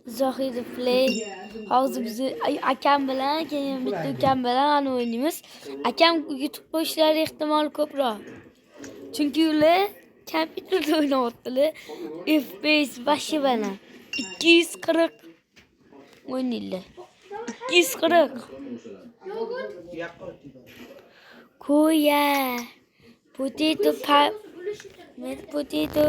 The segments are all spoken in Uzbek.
Zohid Play. Hozir biz akam bilan, keyin bitta ukam bilan o'ynaymiz. Akam YouTube ishlari ehtimol ko'proq. Chunki ular kompyuterda o'ynayaptilar. FPS bashi bilan 240 o'ynaydilar. 240. Koya. Potato pie. Potato.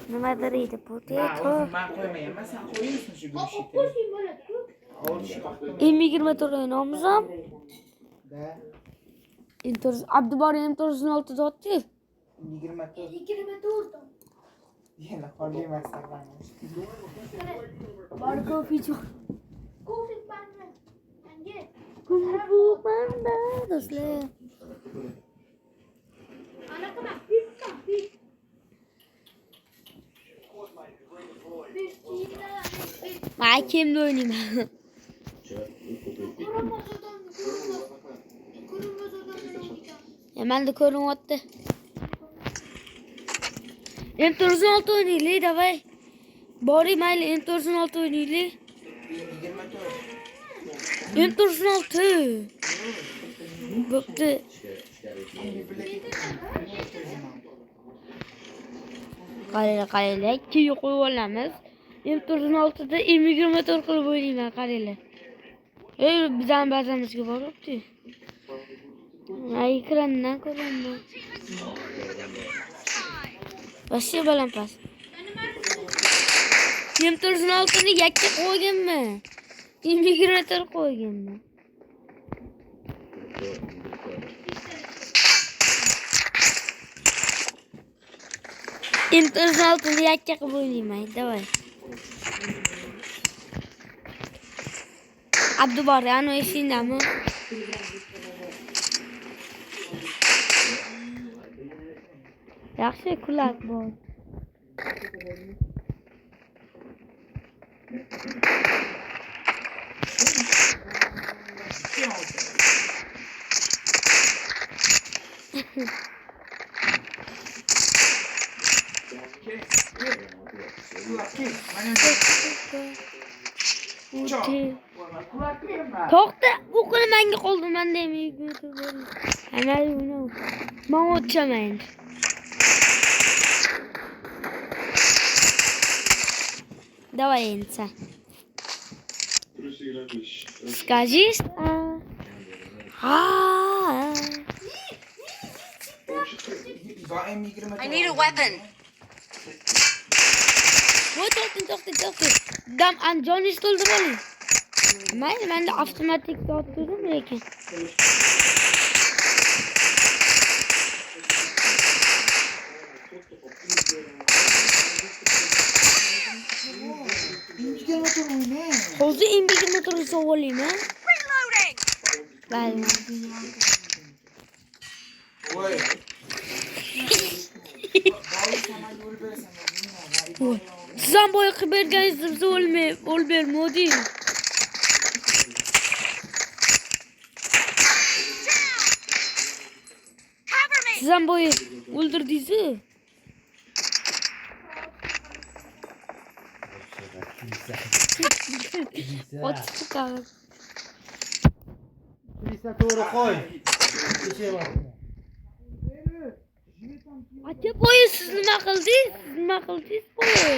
Nimadir edi potato. Ben koymayayım. Sen koyuyor musun şu gümüşü? M24 oynayamizam. Abdubari M416 zotdi. 24. Yine koyayım mesela. Barko fichu. Kufik bende. Hangi? Bu banda do'stlar. Anaqa bak, bir. Men kimni o'ynayman? Menda ko'rinyapti. M416 o'ynaylik, davay. Bori mayli M416 o'ynaylik. 24. M416. Bo'pti. Qaranglar, ikkiga qo'yib olamiz. M416da M24 qilib o'ynayman, qaranglar. Bizning bazamizga boribdi. Ekrandan ko'raman. Boshqa balandpas. M416ni yakka qo'yganman. M24 qo'yganman. M416ni yakka qilib o'ynayman, davay. Abdubari ana eshindami? Yaxshi kulak bor. To'xta, bu qo'li menga qoldi, menda ham YouTube bor. Ana buni. Men o'tchaman. Давай, Энца. Скажи, I need a weapon. To'xta. Dam Anjoni to'ldirib. Mayli, menda avtomatik tortdim lekin. Hozir M24 so'volayman. Reloading. Vale. Sizam boya qilib berganingiz bizga o'lbermadi. Sizam boya o'ldirdingiz. Ot chiqadi. Birisi to'g'ri qo'y. Kecha bor. Aka boya siz nima qildingiz? Boya.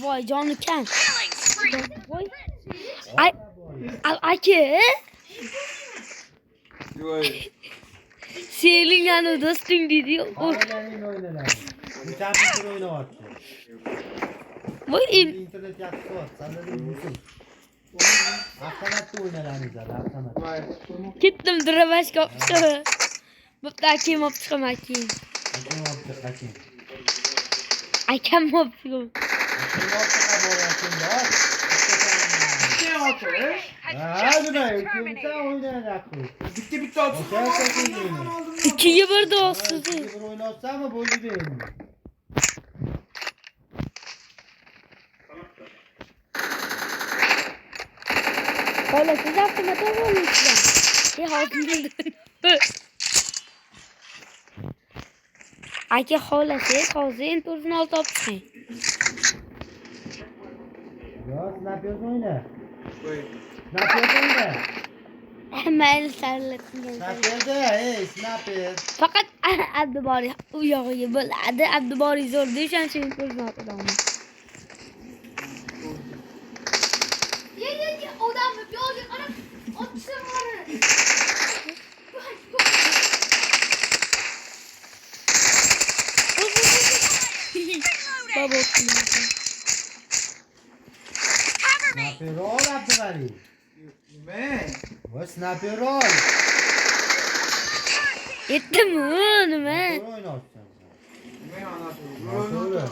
Voy joni kam. Voy. Ay aka. Seling yana do'sting dedi. Oilaning o'yinlari. Kompyuter o'ynayapti. Voy internet yaxshi bor. Sanading musul. Avtomatda o'ynaganmiz, avtomat. ketdim dirabashga olib chiqaman. Bo'pti, akam olib chiqaman, akam. Akam olib chiqaman. otish. Ha, nima? Ikkinchi o'ynayapti. Bitta otib. İkiye bir de Ha, olsun. ikkinchi bir o'ynatsammi bo'ldi endi. Hala siz avtomatı olmuşlar. Hazır. Aka xolasi hozir enturini olib topishing. Yo, snapper o'yna. Qo'y. Snapper o'yna. Mayli sarlatgan. Snapperda, snapper. Faqat Abdubori u yog'iga bo'ladi. Abdubori zo'r deysan sen ko'zni olib. Ye, odamni yo'lga qarab otishim bor. Baba. Snapper ol Abduvali. Nima? Bu snapper ol. Yetdimi nima? O'ynayapsan. Nima To'g'ri.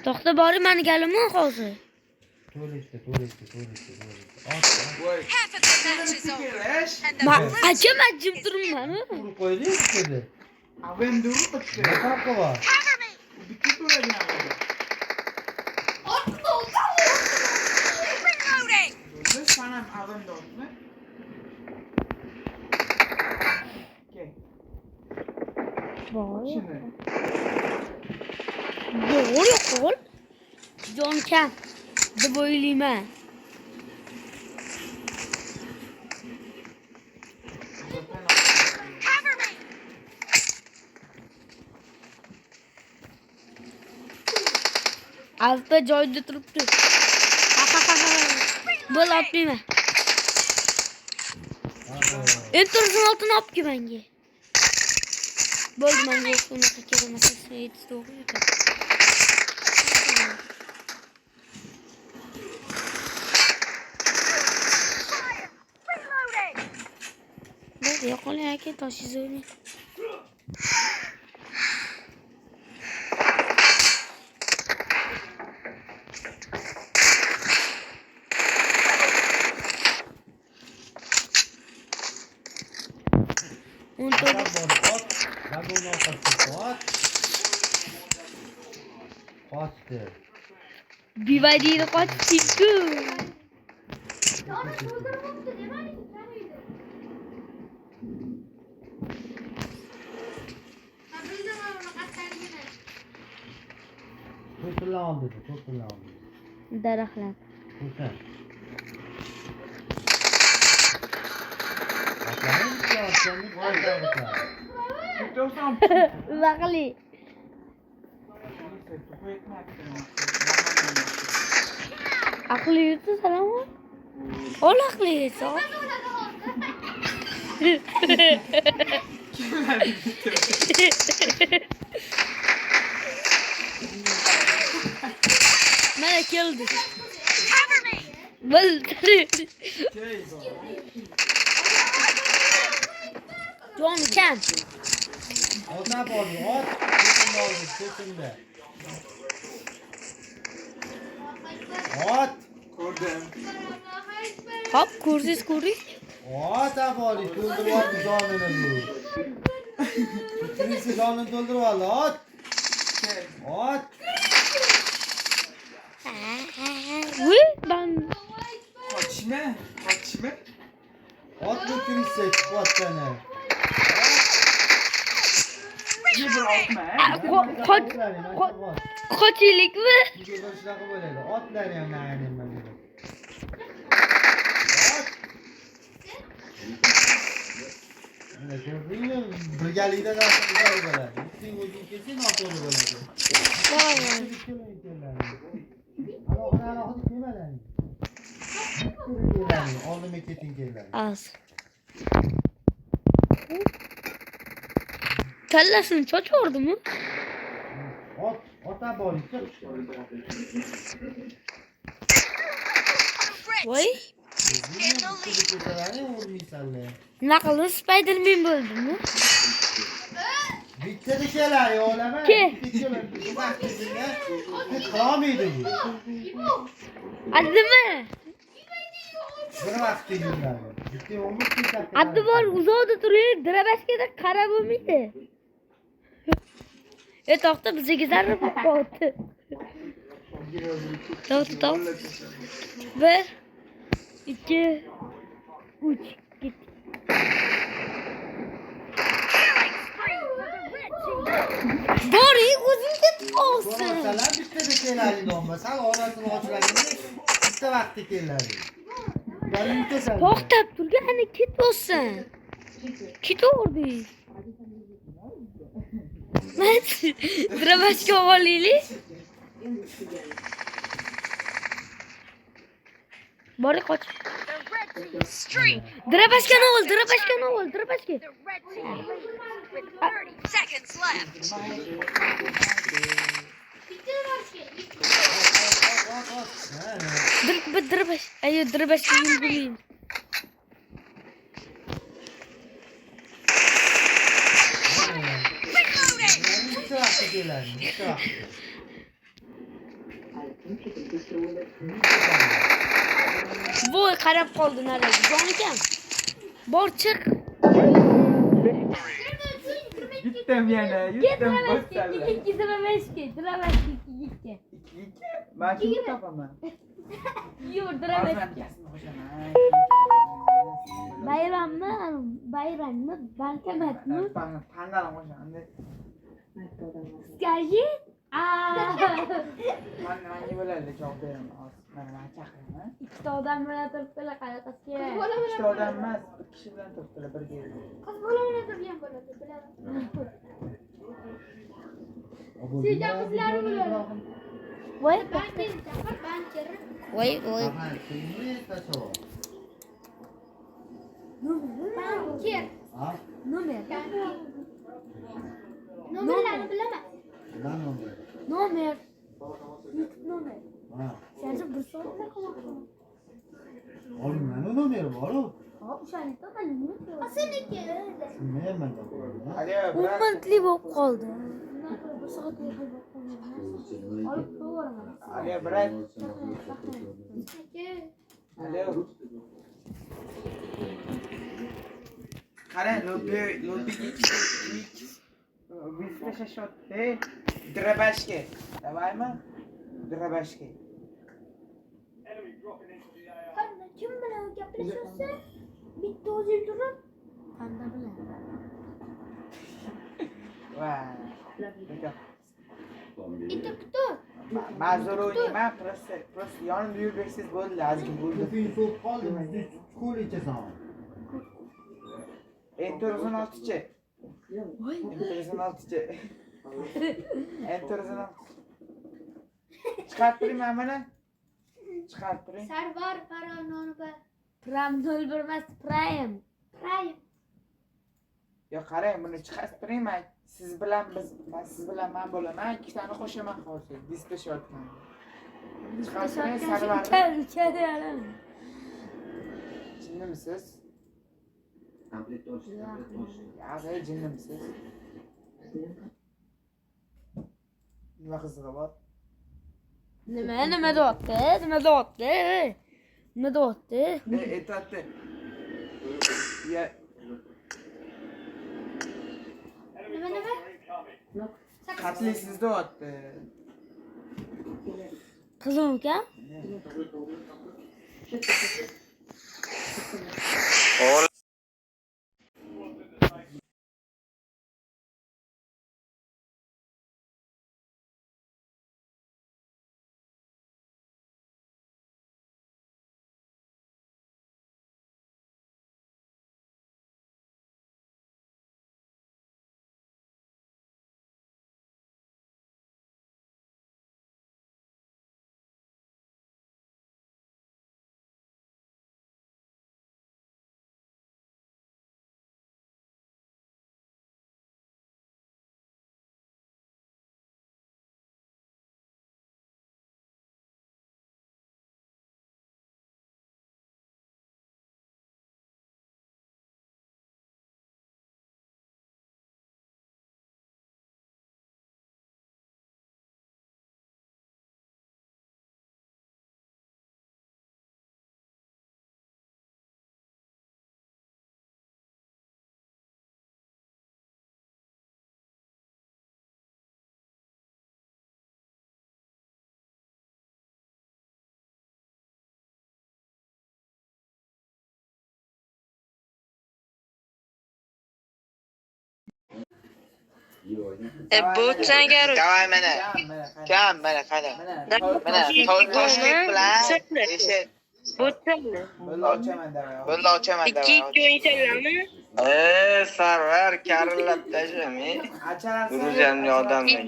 To'xta bori meni kelimi hozir. To'g'ri. Qo'y. Half of the match is over. Kelash. And the Ma blue acham ajib turibman. Urib qo'ydik dedi. Avem durib Ne bitta. farqi bor? cover me. Bitta to'lagan. Reloading. Biz sanam avem dotmi? Okey. Bor. Shuni. Yo'q yo'q. Jon kam deb o'ylayman. Cover me. Altta joyda turibdi. Bo'l otmayman. Enturini oltini olib kel menga. Bo'ldi menga unaqa kerak emas. Hech to'g'ri ekan. Reloading. Bak yo'qoling aka toshingiz o'ynang. Adam bor, ot. Vagon orqasiga ot. Qochdi. Bivadini qochdik-ku. Yoni to'ldiribdi, nimaga taniydi? Men bildim uni qattiqligini. To'plan oldi, to'plan oldi. Daraxtlar. To'plan. Otlarni qo'ygan. Bitta olsam. Vaqli. Aqli yursa salom. Ol aqli yursa. Mana keldi. Cover me. Bo'ldi. Jon kam. Ota bor, ot. To'plan oldi, to'pinda. Ot. Ko'rdim. Hop, ko'rsiz ko'ring. Ot aboli, to'ldirib oldi jonini bu. Ikkinchisi jonini to'ldirib oldi, ot. Ot. Voy, ben Qochishmi? Qochishmi? Ot bitirishsa chiqyaptani. Bir otma. qochaylikmi? Bunga shunaqa bo'ladi. Otlar ham nima bo'ladi. Ot. Mana ko'rdingmi? Birgalikda narsa go'zal bo'ladi. Sen o'zing kelsang noto'g'ri bo'ladi. Alohida kelmadan. Oldimga keting keladi. Az. Kallasini cho'chordimi? Ota bor, chiq. Voy, Ko'chalarni o'rmaysanlar. nima qildi? Spiderman bo'ldimi? Bitta kelar yo'lama. Ke. Bu vaqtingizga qolmaydi bu. Adimi? Bir vaqtingizda. Bitta umr ketadi. Addi bor uzoqda turib, dirabashkada qarab bo'lmaydi. To'xta bizga zarra bo'ldi. To'xta. 1 2 3 git. Bori o'zing ketib olsin. Bo'lsalar bitta kelardi bo'lmasa, orasini ochlaringiz bitta vaqtda keladi. Galing kesadi. To'xtab turgani ket olsin. Ketaverdi. Men dirabashga olaylik. Bori qoch. Streak. Dirabashga ol, dirabashga ol, dirabashga. The red team with 30 seconds left. Bitti var şey. Dirabash. Ayo dirabashga yurmayim. Reloading. Bitta vaqtda keladi. Bitta vaqtda. Voy qarab qoldi nariga. Jonikam. Bor chiq. Gittim yana, yutdim bo'stallar. Dirabashga. Ikki. Men kim topaman? Yur, Hozir dirabash. ham kasbni qo'shaman. Bayrammi, bankomatmi? Tangalan qo'shaman. Скажи. Menga bo'ladi javob beraman. Mana chaqiraman. Ikkita odam bilan turibdilar qayerqasiga. Ikkita odam emas, bir kishi bilan turibdilar birga. Kız bola turgan bo'ladi, bilaman. Sizlar qizlari bo'ladi. Voy, Banker, chaqir, banker. voy. Banker. Nomer. Nomerlarni bilaman. Nomer. Nomer. Ha. Sen bir soatda qolasan. Oğlum ben o numara var o. Hop, o'shaniki mana nima? Asalniki. Bilmayman da. Hadi, Ummatli bo'lib qoldi. Bir soatga qolib qoldi. Olib qo'yaman. hadi, brat. Hadi. Qarang, lobi Вистрашашотте драбашке. Давайmi? Драбашке. Qanday kim bilan gaplashyapsa, bitta o'zing turib, Qanda bilan. Va. bitta kutib. Ma'zur o'ynayman, просто yonimda yurbersiz bo'ldi, ozgina bo'ldi. Ko'ping so'p qoldi, bizda ko'l ichasan. Ento'rg'in oltichi. Ento'rg'in oltichi. Ento'rg'in oltichi. Chiqarib turing mana. Chiqarib turing. Sarvar Paranoni va Pram 01 emas, Prime. Prime. Yo qarang, buni chiqarib turing men. Siz bilan men bo'laman. Ikkitani qo'shaman hozir. Dispeshotgan. Chiqarib turing sarvarni. Jinnimisiz? Ya, jinnimisiz? Nima qizig'i bor? Nima deyapti? Aytadi. Ya, Nima? qatli sizda o'tdi. Qizim ukam? Bu sen Davay mana. Kam mana qara. Mana toshlik bilan eshit. Bunda ochaman davay. Bunda ochaman davay. Sarvar karillab tashlami. Acharasiz. Gruziyanlik odamlar.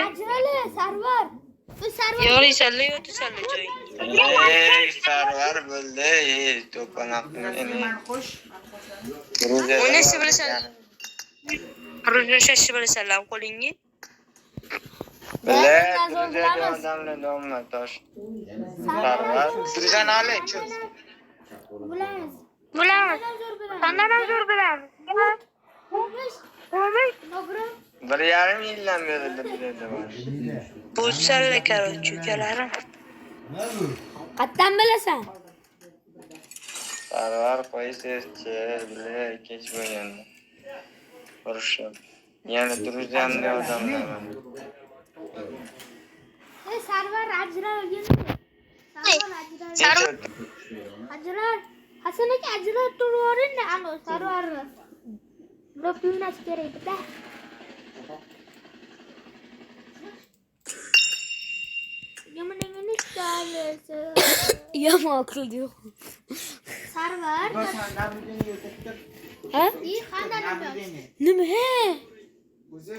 Ajrali Sarvar. Bu Sarvar. Sarvar bo'ldi. To'panoq meni. Man qo'sh. Onasi bilasan. Rujashashni bilasanlar qo'lingga. Gruziyanlik odamlar domla tosh. Sarvar. Gruziyan olay. Bilamiz. Bilamiz. Sandan ham zo'r bilamiz. Nobro. 1,5 yildan beri biladi. Bu salla korotchi ukalarim. Nima bu? Qayerdan bilasan? Sarvar qo'ysizchi, bile kech bo'lganda. Urushib. Yana Gruziyanlik odamlar. Sarvar ajralgan. Sarvar ajral. Hasan aka ajral turvorinda anu Sarvarni. Birov o'ynash kerak-da. Yamaningni ishtalasa. Yomon qildi yo'q. Sarvar. Bosan nabirdeni yo'qotib. Ha? İyi qanday Nabirdeni. Nima? He? O'zi.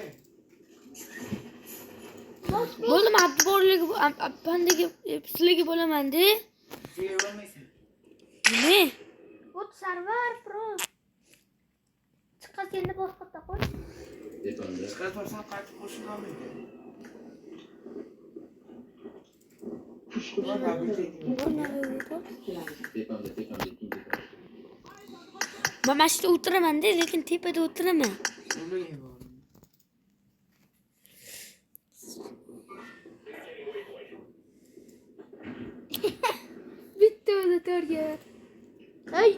Bo'ldim abborligi bandagi sizlarga bo'laman-da. Siz bo'lmaysiz. Nima? Ot Sarvar pro. Chiqqan endi boshqa qo'y. Chiqar tursan qaytib qo'shib olmaydi. Men mashina o'tiraman-da, lekin tepada o'tiraman. Bitta o'zi to'rga. Ay.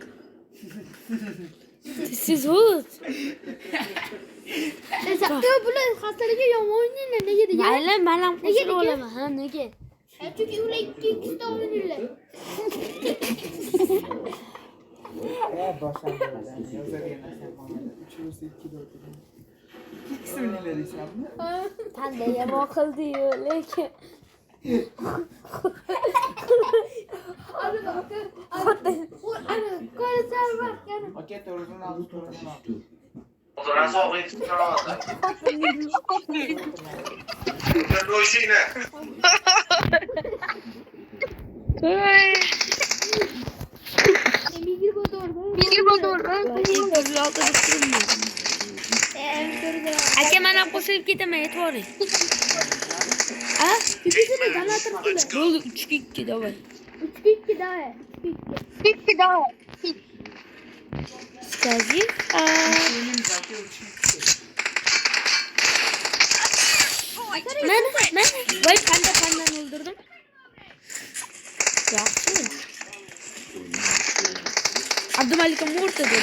Siz o't. Zaxto bular xastalarga yomon o'ynaylar nega degan? Mayli, men ham qo'shilib olaman. Ha, nega? Chunki ular ikkita o'ynaylar. Boshlanadi. Yozadigan narsa qolmadi. 3 o'rta 2 ikkisi o'ynaylar ekanmi? Qanday yomon qildi-yu, lekin Ana, qo'li Sarvar kana. Aka to'g'ridan olib to'g'ridan olib. aka men ham qo'shilib ketaman, aytvoring. Ha? Ikkisini galatirdilar. Bo'ldi 3-2 davay. 3-2 davay. 3-2. Скажи, men voy pandan o'ldirdim. Yaxshi. Abdumalikam o'rtada.